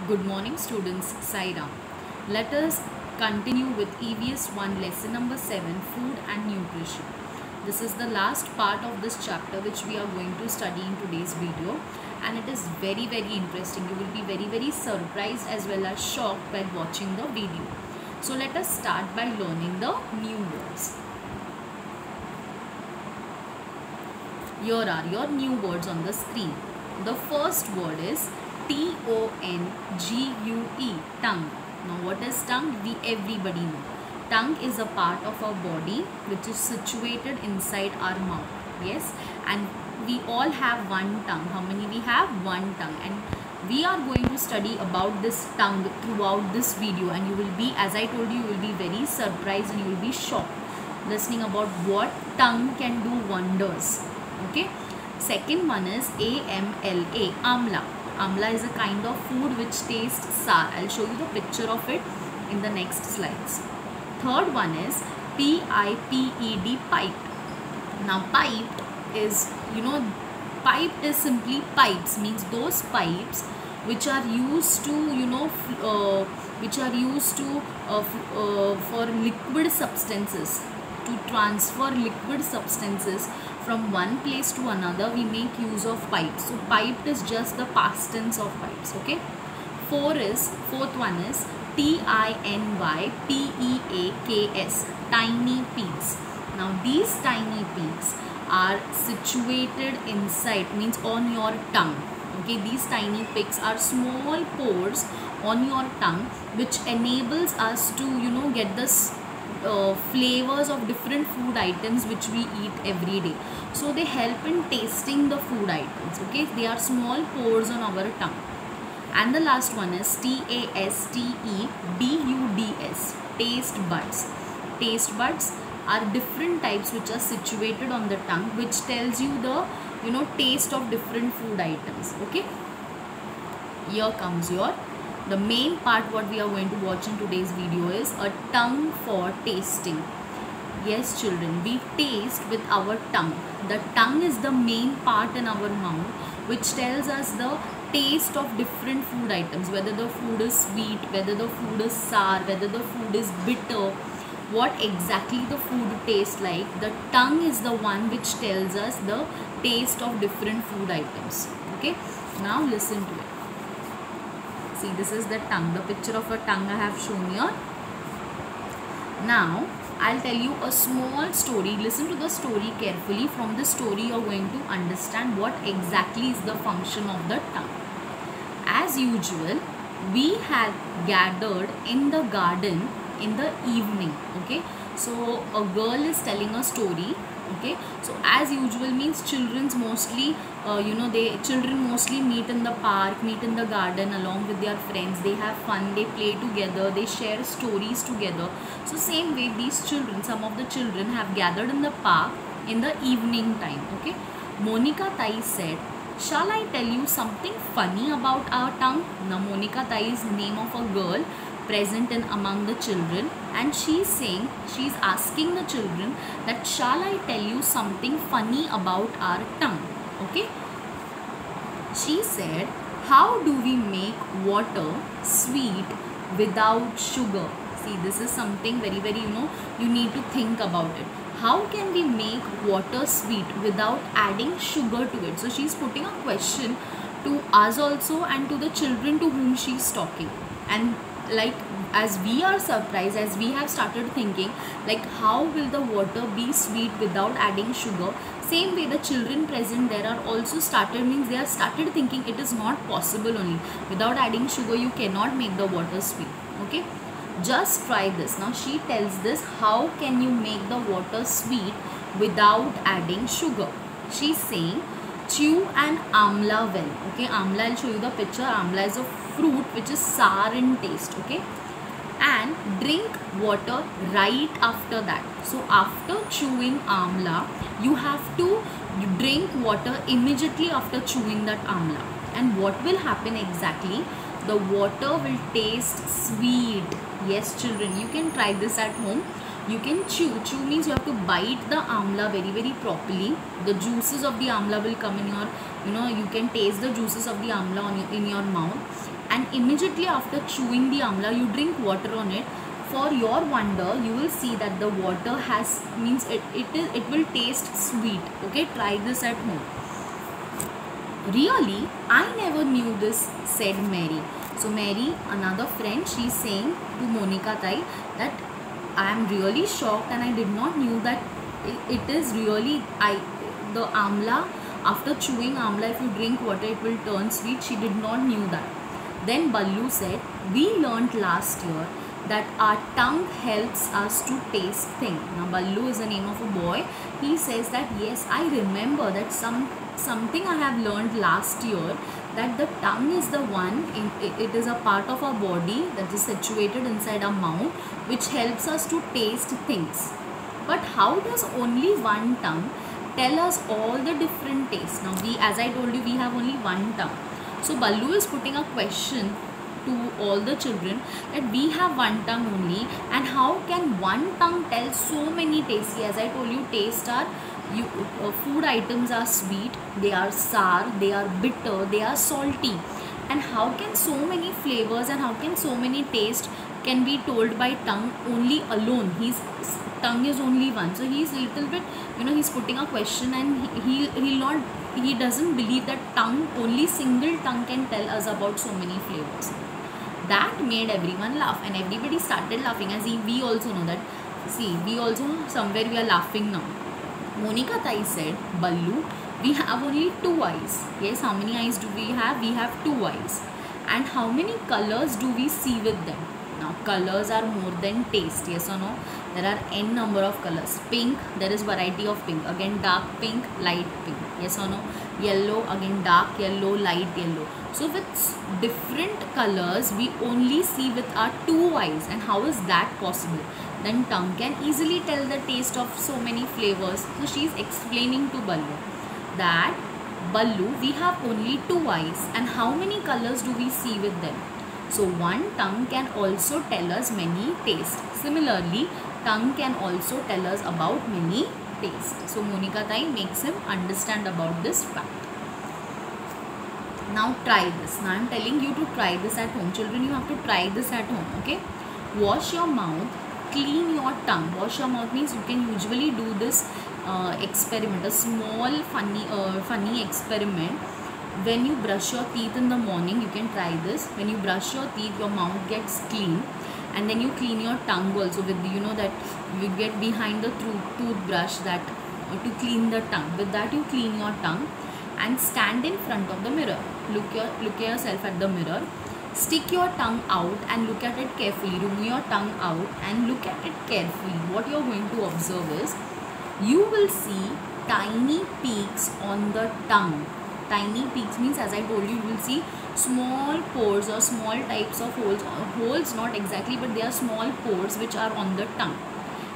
Good morning students, Sairam. Let us continue with EVS 1 lesson number 7, food and nutrition. This is the last part of this chapter which we are going to study in today's video, and it is very interesting. You will be very surprised as well as shocked while watching the video. So let us start by learning the new words. Here are your new words on the screen. The first word is Tongue, tongue. Now what is tongue? We everybody know. Tongue is a part of our body which is situated inside our mouth. Yes, and we all have one tongue. How many we have? One tongue. And we are going to study about this tongue throughout this video, and you will be, as I told you, you will be very surprised and you will be shocked listening about what tongue can do wonders. Okay. Second one is AMLA, amla. Amla is a kind of food which tastes sour. I'll show you the picture of it in the next slides. Third one is PIPED, piped. Now piped is, piped is simply pipes, means those pipes which are used to, for liquid substances, to transfer liquid substances from one place to another. We make use of pipes. So piped is just the past tense of pipes. Okay. Fourth one is TINYPEAKS, tiny peaks. Now these tiny peaks are situated inside, means on your tongue. Okay, these tiny peaks are small pores on your tongue which enables us to get this flavors of different food items which we eat every day. So they help in tasting the food items. Okay, they are small pores on our tongue. And the last one is TASTEBUDS, taste buds. Taste buds are different types which are situated on the tongue, which tells you the taste of different food items. Okay, here comes the main part. What we are going to watch in today's video is a tongue for tasting. Yes children, we taste with our tongue. The tongue is the main part in our mouth which tells us the taste of different food items, whether the food is sweet, whether the food is sour, whether the food is bitter, what exactly the food tastes like. The tongue is the one which tells us the taste of different food items. Okay, now listen to it. See, this is the tongue, the picture of a tongue I have shown here. Now I'll tell you a small story. Listen to the story carefully. From the story you're going to understand what exactly is the function of the tongue. As usual, we had gathered in the garden in the evening. Okay, so a girl is telling a story. Okay, so as usual means children's mostly children mostly meet in the park, meet in the garden along with their friends. They have fun, they play together, they share stories together. So same way these children, some of the children have gathered in the park in the evening time. Okay, Monica Tai said, "Shall I tell you something funny about our tongue?" Now Monica Tai is the name of a girl present in among the children, and she's asking the children that, shall I tell you something funny about our tongue? Okay, she said, how do we make water sweet without sugar? See, this is something very you need to think about it. How can we make water sweet without adding sugar to it? So she's putting a question to us also and to the children to whom she's talking. And like, as we are surprised, as we have started thinking like, how will the water be sweet without adding sugar? Same way the children present there are also they are started thinking it is not possible. Only without adding sugar you cannot make the water sweet. Okay, just try this. Now she tells this, how can you make the water sweet without adding sugar? She's saying, chew an amla well. Okay, amla, I'll show you the picture. Amla is a fruit which is sour in taste. Okay, and drink water right after that. So after chewing amla, you have to drink water immediately after chewing that amla. And what will happen exactly? The water will taste sweet. Yes children, you can try this at home. You can chew. Chew means you have to bite the amla very properly. The juices of the amla will come in your, you can taste the juices of the amla in your mouth. and immediately after chewing the amla you drink water on it. For your wonder, you will see that the water has means it will taste sweet. Okay, try this at home. Really, I never knew this, said Mary. So Mary, another friend, she's saying to Monica Tai that I am really shocked and I did not knew that it is really the amla, after chewing amla, if you drink water it will turn sweet. She did not knew that. Then Ballu said, we learnt last year that our tongue helps us to taste things. Now Ballu is the name of a boy. He says that yes, I remember that something I have learned last year, that the tongue is the one, it is a part of our body that is situated inside our mouth, which helps us to taste things. But how does only one tongue tell us all the different tastes? Now as I told you, we have only one tongue. So Ballu is putting a question to all the children that we have one tongue only, and how can one tongue tell so many tastes? As I told you, taste are food items are sweet, they are sour, they are bitter, they are salty, and how can so many flavors and how can so many tastes can be told by tongue only alone? His tongue is only one. So he's a little bit, he's putting a question, and he doesn't believe that only single tongue can tell us about so many flavors. That made everyone laugh, and everybody started laughing, as we also know that, see, we also somewhere we are laughing now. Monica Tai said, Ballu, we have only 2 eyes. Yes, how many eyes do we have? We have 2 eyes. And how many colors do we see with them? Now, colors are more than taste, yes or no? There are n number of colors. Pink, there is variety of pink. Again, dark pink, light pink, yes or no? Yellow, again dark yellow, light yellow. So with different colors, we only see with our 2 eyes. And how is that possible? Then tongue can easily tell the taste of so many flavors. So she is explaining to Ballu that, Ballu, we have only 2 eyes, and how many colors do we see with them? So one tongue can also tell us many tastes. Similarly, tongue can also tell us about many tastes. So Monica Tai makes him understand about this fact. Now try this. Now I am telling you to try this at home. Children, you have to try this at home. Okay. Wash your mouth. Clean your tongue. Wash your mouth means you can usually do this experiment, a small funny experiment. When you brush your teeth in the morning, you can try this. When you brush your teeth, your mouth gets clean, and then you clean your tongue also with that you get behind the toothbrush that to clean the tongue. With that you clean your tongue and stand in front of the mirror. Look at yourself at the mirror. Stick your tongue out and look at it carefully. Remove your tongue out and look at it carefully. What you are going to observe is, you will see tiny peaks on the tongue. Tiny peaks means, as I told you, you will see small pores or small types of holes not exactly, but they are small pores which are on the tongue,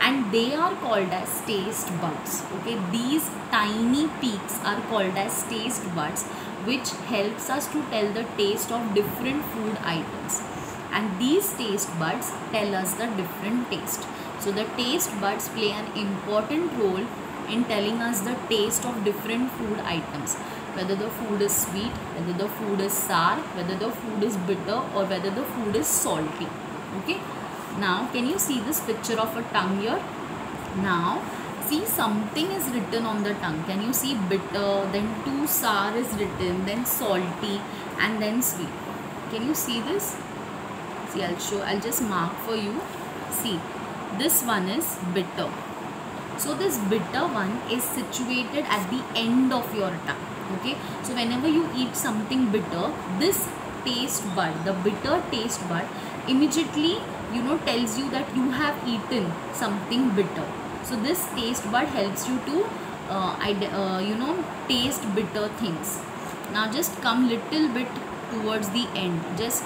and they are called as taste buds. Okay, these tiny peaks are called as taste buds, which helps us to tell the taste of different food items, and these taste buds tell us the different taste. So the taste buds play an important role in telling us the taste of different food items, whether the food is sweet, whether the food is sour, whether the food is bitter, or whether the food is salty. Okay. Now, can you see this picture of a tongue here? Now, see, something is written on the tongue. Can you see bitter, then too sour is written, then salty, and then sweet. Can you see this? See, I'll just mark for you. See, this one is bitter. So this bitter one is situated at the end of your tongue. Okay, so whenever you eat something bitter, this taste bud, the bitter taste bud, immediately tells you that you have eaten something bitter. So this taste bud helps you to taste bitter things. Now just come little bit towards the end. Just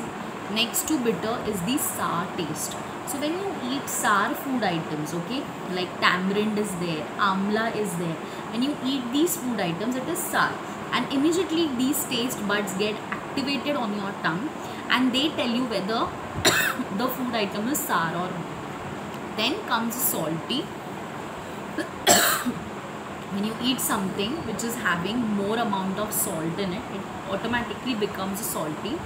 next to bitter is the sour taste. So when you eat sour food items, okay, like tamarind is there, amla is there, when you eat these food items, it is sour, and immediately these taste buds get activated on your tongue, and they tell you whether the food item is sour or not. Then comes salty. When you eat something which is having more amount of salt in it, it automatically becomes salty.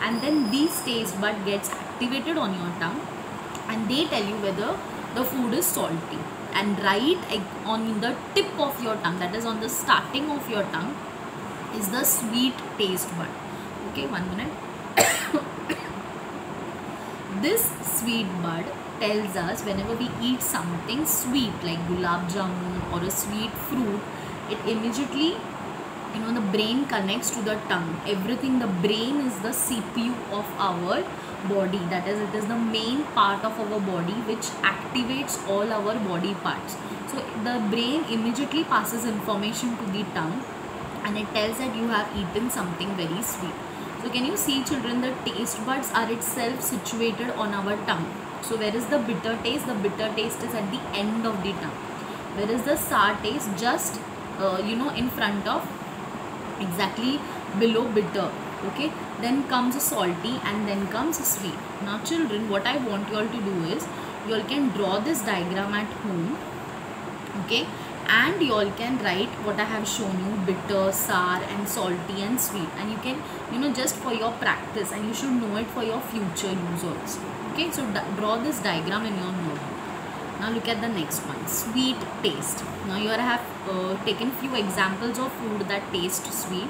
and then these taste bud gets activated on your tongue, and they tell you whether the food is salty. And right on the tip of your tongue, that is on the starting of your tongue, is the sweet taste bud. Okay, 1 minute. This sweet bud tells us whenever we eat something sweet like gulab jamun or a sweet fruit, it immediately, the brain connects to the tongue. Everything, the brain is the CPU of our body, that is, it is the main part of our body which activates all our body parts. So the brain immediately passes information to the tongue, and it tells that you have eaten something very sweet. So can you see, children, the taste buds are itself situated on our tongue. So where is the bitter taste? The bitter taste is at the end of the tongue. Where is the sour taste? Just in front of, exactly below bitter. Okay, then comes a salty, and then comes a sweet. Now children, what I want you all to do is, you all can draw this diagram at home. Okay, and you all can write what I have shown you: bitter, sour, and salty, and sweet. And you can, just for your practice, and you should know it for your future use also. Okay, so draw this diagram in your notebook. Now look at the next one, sweet taste. Now here I have taken few examples of food that taste sweet.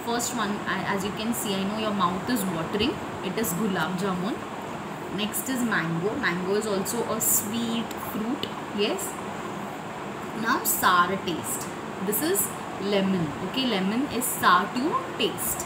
First one, as you can see, I know your mouth is watering. It is gulab jamun. Next is mango. Mango is also a sweet fruit. Yes. Now sour taste. This is lemon. Okay, lemon is sour to taste.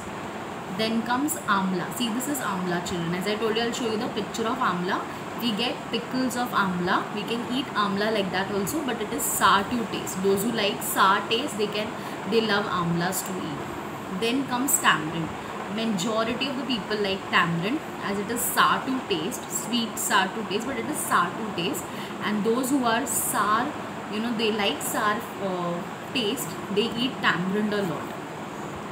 Then comes amla. See, this is amla, children. As I told you, I'll show you the picture of amla. We get pickles of amla. We can eat amla like that also, but it is sour to taste. Those who like sour taste, they love amlas to eat. Then comes tamarind. Majority of the people like tamarind, as it is sour to taste, sweet sour to taste, but it is sour to taste. And those who are sour, they like sour taste, they eat tamarind a lot.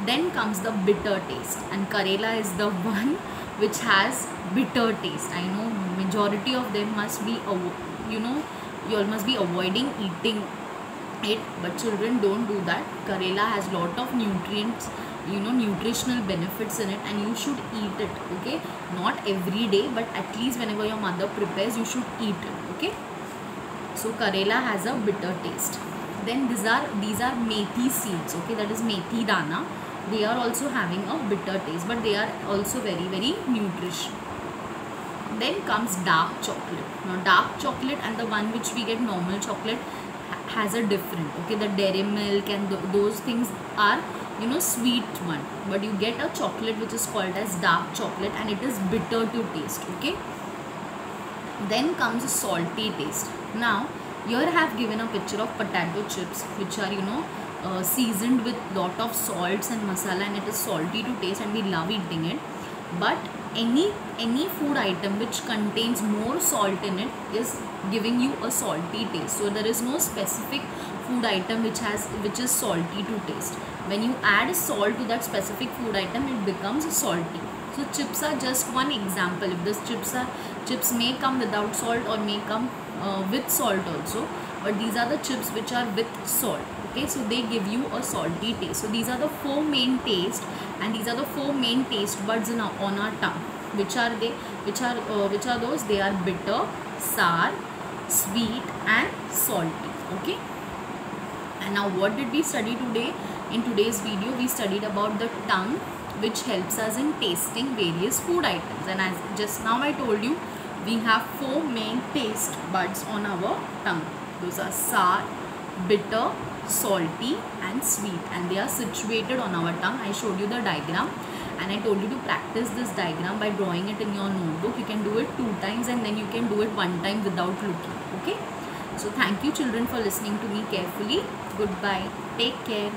Then comes the bitter taste, and Karela is the one which has bitter taste. I know majority of them must be, you all must be avoiding eating it, but children, don't do that. Karela has lot of nutrients, nutritional benefits in it, and you should eat it. Okay, not every day, but at least whenever your mother prepares, you should eat it. Okay, so Karela has a bitter taste. Then these are methi seeds. Okay, that is methi dana. They are also having a bitter taste, but they are also very, very nutritious. Then comes dark chocolate. Now dark chocolate and the one which we get normal chocolate has a different. Okay, the dairy milk and those things are, sweet one, but you get a chocolate which is called as dark chocolate, and it is bitter to taste. Okay, then comes a salty taste. Now here I have given a picture of potato chips, which are seasoned with lot of salts and masala, and it is salty to taste, and we love eating it. But any food item which contains more salt in it is giving you a salty taste. So there is no specific food item which is salty to taste. When you add salt to that specific food item, it becomes salty. So chips are just one example. If this chips may come without salt or may come with salt also, but these are the chips which are with salt. Okay, so they give you a salty taste. So these are the four main taste, and these are the four main taste buds on our tongue. Which are they? Which are those? They are bitter, sour, sweet, and salty. Okay. And now what did we study today? In today's video, we studied about the tongue, which helps us in tasting various food items. And as just now I told you, we have four main taste buds on our tongue. Those are sour, bitter, salty, and sweet, and they are situated on our tongue. I showed you the diagram, and I told you to practice this diagram by drawing it in your notebook. You can do it 2 times, and then you can do it 1 time without looking. Okay, so thank you, children, for listening to me carefully. Goodbye, take care.